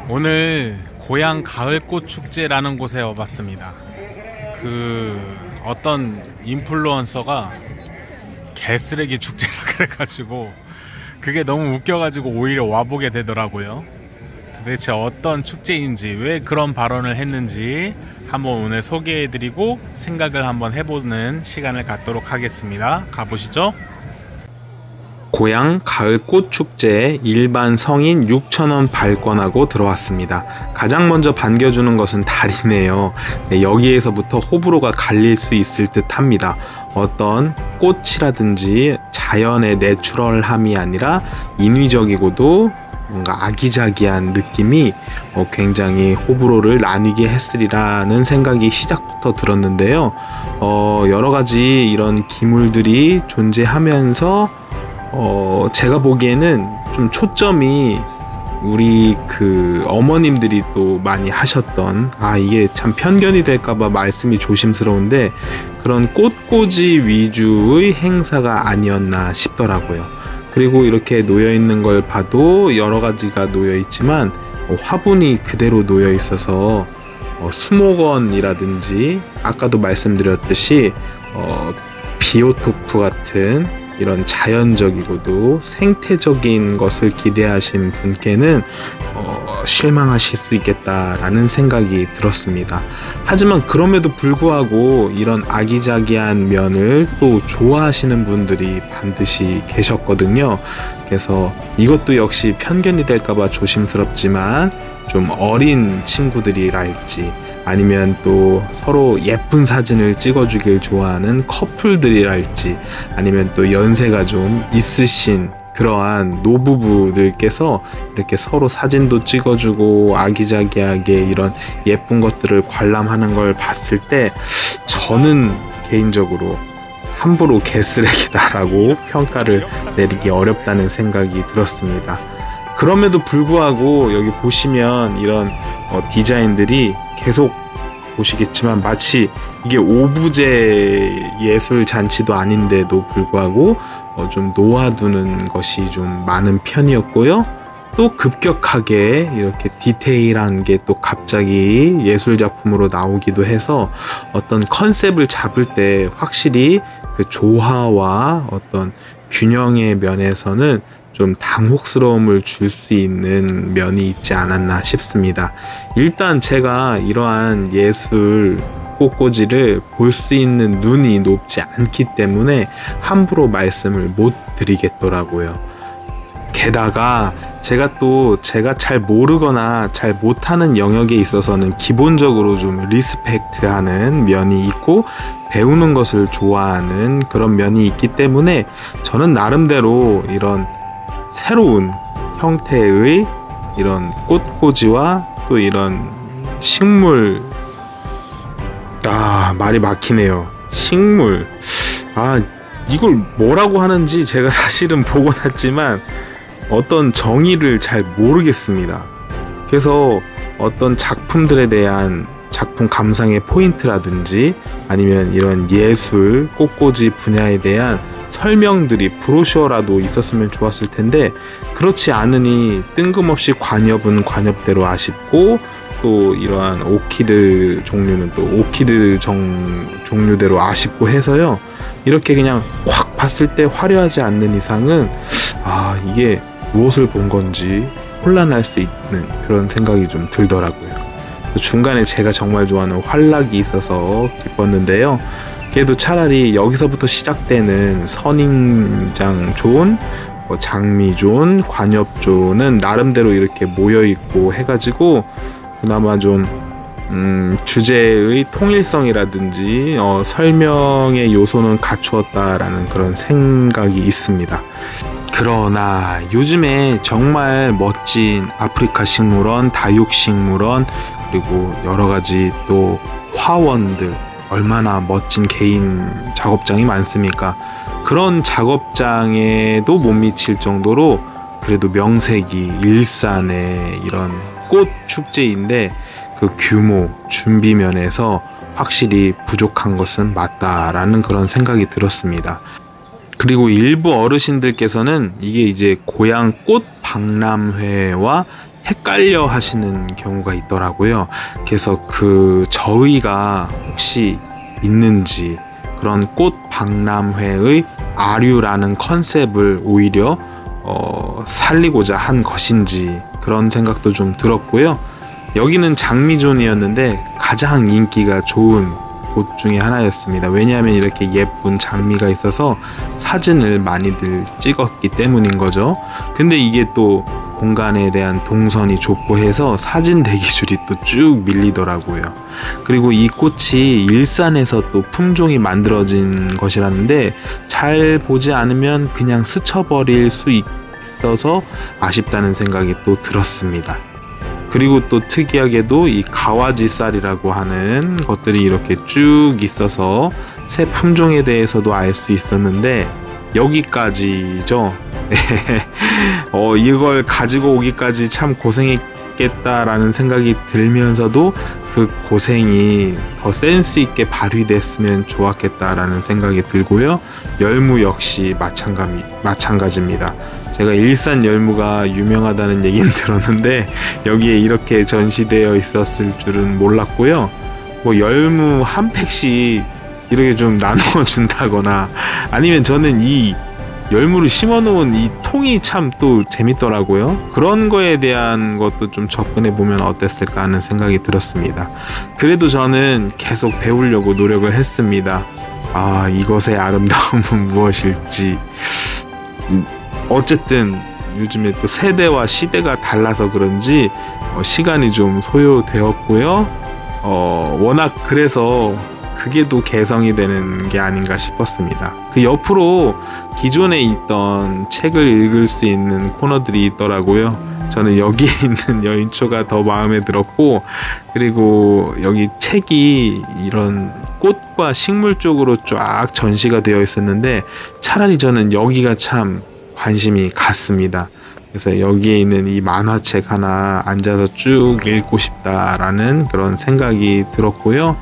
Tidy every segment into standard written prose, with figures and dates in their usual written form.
오늘 고향 가을꽃 축제라는 곳에 와봤습니다. 어떤 인플루언서가 개쓰레기 축제라 그래가지고 그게 너무 웃겨가지고 오히려 와보게 되더라고요. 도대체 어떤 축제인지, 왜 그런 발언을 했는지 한번 오늘 소개해드리고 생각을 한번 해보는 시간을 갖도록 하겠습니다. 가보시죠. 고향 가을꽃 축제에 일반 성인 6,000원 발권하고 들어왔습니다. 가장 먼저 반겨주는 것은 달이네요. 여기에서부터 호불호가 갈릴 수 있을 듯 합니다. 어떤 꽃이라든지 자연의 내추럴함이 아니라 인위적이고도 뭔가 아기자기한 느낌이 굉장히 호불호를 나뉘게 했으리라는 생각이 시작부터 들었는데요. 여러 가지 이런 기물들이 존재하면서 제가 보기에는 좀 초점이 우리 어머님들이 또 많이 하셨던, 이게 참 편견이 될까봐 말씀이 조심스러운데, 그런 꽃꽂이 위주의 행사가 아니었나 싶더라고요. 그리고 이렇게 놓여 있는 걸 봐도 여러 가지가 놓여 있지만 화분이 그대로 놓여 있어서 수목원이라든지 아까도 말씀드렸듯이 비오토프 같은 이런 자연적이고도 생태적인 것을 기대하신 분께는 실망하실 수 있겠다라는 생각이 들었습니다. 하지만 그럼에도 불구하고 이런 아기자기한 면을 또 좋아하시는 분들이 반드시 계셨거든요. 그래서 이것도 역시 편견이 될까봐 조심스럽지만, 좀 어린 친구들이랄지 아니면 또 서로 예쁜 사진을 찍어주길 좋아하는 커플들이랄지, 아니면 또 연세가 좀 있으신 그러한 노부부들께서 이렇게 서로 사진도 찍어주고 아기자기하게 이런 예쁜 것들을 관람하는 걸 봤을 때, 저는 개인적으로 함부로 개쓰레기다라고 평가를 내리기 어렵다는 생각이 들었습니다. 그럼에도 불구하고 여기 보시면 이런 디자인들이 계속 보시겠지만 마치 이게 오브제 예술 잔치도 아닌데도 불구하고 좀 놓아두는 것이 좀 많은 편이었고요. 또 급격하게 이렇게 디테일한 게 또 갑자기 예술 작품으로 나오기도 해서 어떤 컨셉을 잡을 때 확실히 그 조화와 어떤 균형의 면에서는 좀 당혹스러움을 줄 수 있는 면이 있지 않았나 싶습니다. 일단 제가 이러한 예술 꽃꽂이를 볼 수 있는 눈이 높지 않기 때문에 함부로 말씀을 못 드리겠더라고요. 게다가 제가 잘 모르거나 잘 못하는 영역에 있어서는 기본적으로 좀 리스펙트하는 면이 있고 배우는 것을 좋아하는 그런 면이 있기 때문에, 저는 나름대로 이런 새로운 형태의 이런 꽃꽂이와 또 이런 식물, 말이 막히네요. 식물, 이걸 뭐라고 하는지 제가 사실은 보고 났지만 어떤 정의를 잘 모르겠습니다. 그래서 어떤 작품들에 대한 작품 감상의 포인트라든지 아니면 이런 예술 꽃꽂이 분야에 대한 설명들이, 브로셔라도 있었으면 좋았을 텐데 그렇지 않으니 뜬금없이 관엽은 관엽대로 아쉽고, 또 이러한 오키드 종류는 또 오키드 종류대로 아쉽고 해서요, 이렇게 그냥 확 봤을 때 화려하지 않는 이상은 이게 무엇을 본 건지 혼란할 수 있는 그런 생각이 좀 들더라고요. 중간에 제가 정말 좋아하는 활락이 있어서 기뻤는데요. 그래도 차라리 여기서부터 시작되는 선인장존, 장미존, 관엽존은 나름대로 이렇게 모여있고 해가지고 그나마 좀 주제의 통일성이라든지 설명의 요소는 갖추었다라는 그런 생각이 있습니다. 그러나 요즘에 정말 멋진 아프리카 식물원, 다육식물원, 그리고 여러가지 또 화원들, 얼마나 멋진 개인 작업장이 많습니까? 그런 작업장에도 못 미칠 정도로 그래도 명색이 일산의 이런 꽃 축제인데, 그 규모, 준비 면에서 확실히 부족한 것은 맞다라는 그런 생각이 들었습니다. 그리고 일부 어르신들께서는 이게 이제 고향 꽃 박람회와 헷갈려 하시는 경우가 있더라고요. 그래서 그 저의가 혹시 있는지, 그런 꽃 박람회의 아류라는 컨셉을 오히려 살리고자 한 것인지 그런 생각도 좀 들었고요. 여기는 장미존이었는데 가장 인기가 좋은 곳 중에 하나였습니다. 왜냐하면 이렇게 예쁜 장미가 있어서 사진을 많이들 찍었기 때문인 거죠. 근데 이게 또 공간에 대한 동선이 좁고 해서 사진 대기줄이 또 쭉 밀리더라고요. 그리고 이 꽃이 일산에서 또 품종이 만들어진 것이라는데 잘 보지 않으면 그냥 스쳐버릴 수 있어서 아쉽다는 생각이 또 들었습니다. 그리고 또 특이하게도 이 가와지 쌀이라고 하는 것들이 이렇게 쭉 있어서 새 품종에 대해서도 알 수 있었는데 여기까지죠. 이걸 가지고 오기까지 참 고생했겠다라는 생각이 들면서도 그 고생이 더 센스 있게 발휘됐으면 좋았겠다라는 생각이 들고요. 열무 역시 마찬가지입니다. 제가 일산 열무가 유명하다는 얘기는 들었는데 여기에 이렇게 전시되어 있었을 줄은 몰랐고요. 뭐 열무 한 팩씩 이렇게 좀 나눠 준다거나 아니면 저는 이 열무를 심어 놓은 이 통이 참 또 재밌더라고요. 그런 거에 대한 것도 좀 접근해 보면 어땠을까 하는 생각이 들었습니다. 그래도 저는 계속 배우려고 노력을 했습니다. 이것의 아름다움은 무엇일지. 어쨌든 요즘에 또 세대와 시대가 달라서 그런지 시간이 좀 소요되었고요. 워낙 그래서 그게 또 개성이 되는 게 아닌가 싶었습니다. 그 옆으로 기존에 있던 책을 읽을 수 있는 코너들이 있더라고요. 저는 여기에 있는 여인초가 더 마음에 들었고, 그리고 여기 책이 이런 꽃과 식물 쪽으로 쫙 전시가 되어 있었는데 차라리 저는 여기가 참 관심이 갔습니다. 그래서 여기에 있는 이 만화책 하나 앉아서 쭉 읽고 싶다라는 그런 생각이 들었고요.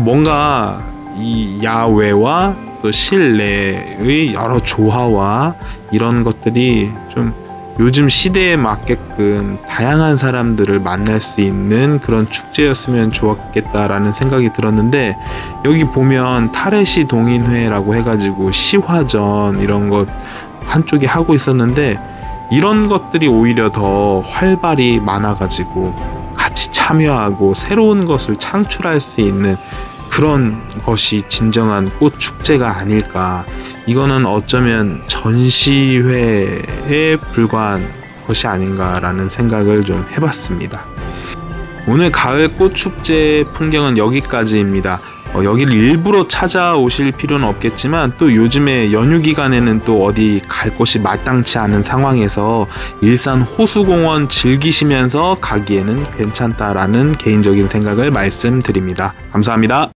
뭔가 이 야외와 또 실내의 여러 조화와 이런 것들이 좀 요즘 시대에 맞게끔 다양한 사람들을 만날 수 있는 그런 축제였으면 좋았겠다라는 생각이 들었는데, 여기 보면 타레시 동인회라고 해가지고 시화전 이런 것 한쪽에 하고 있었는데, 이런 것들이 오히려 더 활발히 많아가지고 같이 참여하고 새로운 것을 창출할 수 있는 그런 것이 진정한 꽃 축제가 아닐까. 이거는 어쩌면 전시회에 불과한 것이 아닌가라는 생각을 좀 해봤습니다. 오늘 가을 꽃 축제 풍경은 여기까지입니다. 여기를 일부러 찾아오실 필요는 없겠지만 또 요즘에 연휴 기간에는 또 어디 갈 곳이 마땅치 않은 상황에서 일산 호수공원 즐기시면서 가기에는 괜찮다라는 개인적인 생각을 말씀드립니다. 감사합니다.